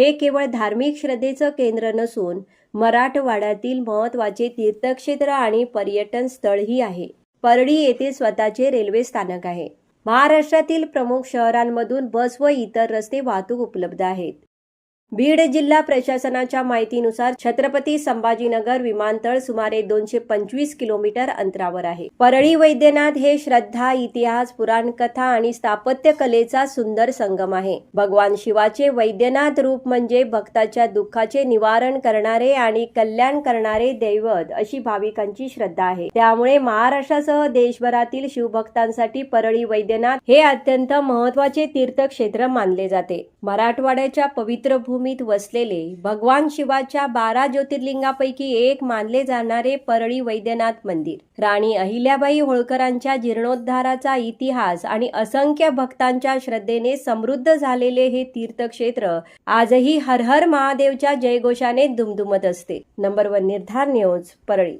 हे केवळ धार्मिक श्रद्धेचं केंद्र नसून मराठवाड्यातील महत्त्वाचे तीर्थक्षेत्र आणि पर्यटन स्थळही आहे। परळी येथे स्वतःचे रेल्वे स्थानक आहे। महाराष्ट्रातील प्रमुख शहरांमधून बस व इतर रस्ते वाहतूक उपलब्ध आहेत। बीड जिल्हा प्रशासनाच्या माहितीनुसार छत्रपती संभाजीनगर विमानतळ सुमारे 225 किलोमीटर अंतरावर आहे। परळी वैद्यनाथ हे श्रद्धा, इतिहास, पुराणकथा आणि स्थापत्य कलेचा सुंदर संगम आहे। भगवान शिवाचे वैद्यनाथ रूप म्हणजे भक्ताच्या दुःखाचे निवारण करणारे आणि कल्याण करणारे दैवत अशी भाविकांची श्रद्धा आहे। त्यामुळे महाराष्ट्रासह देशभरातील शिवभक्तांसाठी परळी वैद्यनाथ हे अत्यंत महत्त्वाचे तीर्थक्षेत्र मानले जाते। मराठवाड्याच्या पवित्र भूमीत वसलेले भगवान शिवाच्या 12 ज्योतिर्लिंगापैकी एक मानले जाणारे परळी वैद्यनाथ मंदिर राणी अहिल्याबाई होळकरांच्या जीर्णोद्धाराचा इतिहास आणि असंख्य भक्तांच्या श्रद्धेने समृद्ध झालेले हे तीर्थक्षेत्र आजही हर हर महादेवच्या जयघोषाने दुमदुमत असते। नंबर 1 निर्धार न्यूज परळी।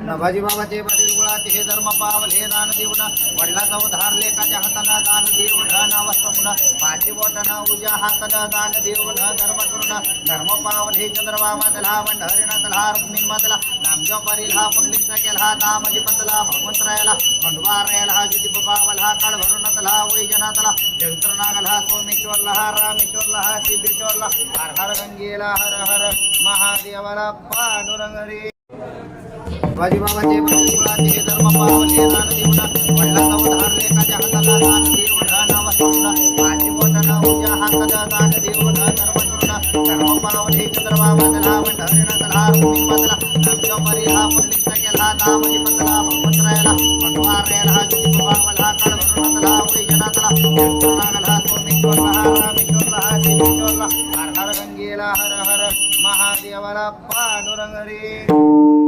नभाजी बाबाचे वडील गुळाचे हे धर्म पावल हे दान देऊन वडिलाचा उद्धार लेकाच्या हाताना दान देऊन नावस्तमुन माझी बोटना उज्या हाताना दान देऊन धर्म करून धर्म पावल हे चंद्रबाबा तला मंडहरीना तला रुक्मिण मधला नामजो परील हा पुंडलिकचा केला हा नामजी पंतला भगवंत रायला खंडवा रायला हा ज्योती पावल हा काळ भरून तला वैजना तला जगतर नागल हा सोमेश्वरला हा रामेश्वरला हा सिद्धेश्वरला हर हर गंगेला हर हर महादेवाला पांडुरंगरी। शिवाजी बाबाचे वडील गुळाचे हे धर्म पावल हे दान देऊन वडिलाचा उद्धार लेकाच्या हाताला दान देऊन नावस्तमुन माझी बोटना उज्या हाताला दान देऊन धर्म करून धर्म पावल हे चंद्रबाबा तला मंडहरीना तला रुक्मिण मधला नामजो परील हा पुंडलिकचा केला हा नामजी पंतला भगवंत रायला खंडवा रायला हा ज्योती पावल हा काळ भरून तला वैजना तला जगतर नागल हा सोमेश्वरला हा रामेश्वरला हा सिद्धेश्वरला हर हर गंगेला हर हर महादेवाला पांडुरंगरी।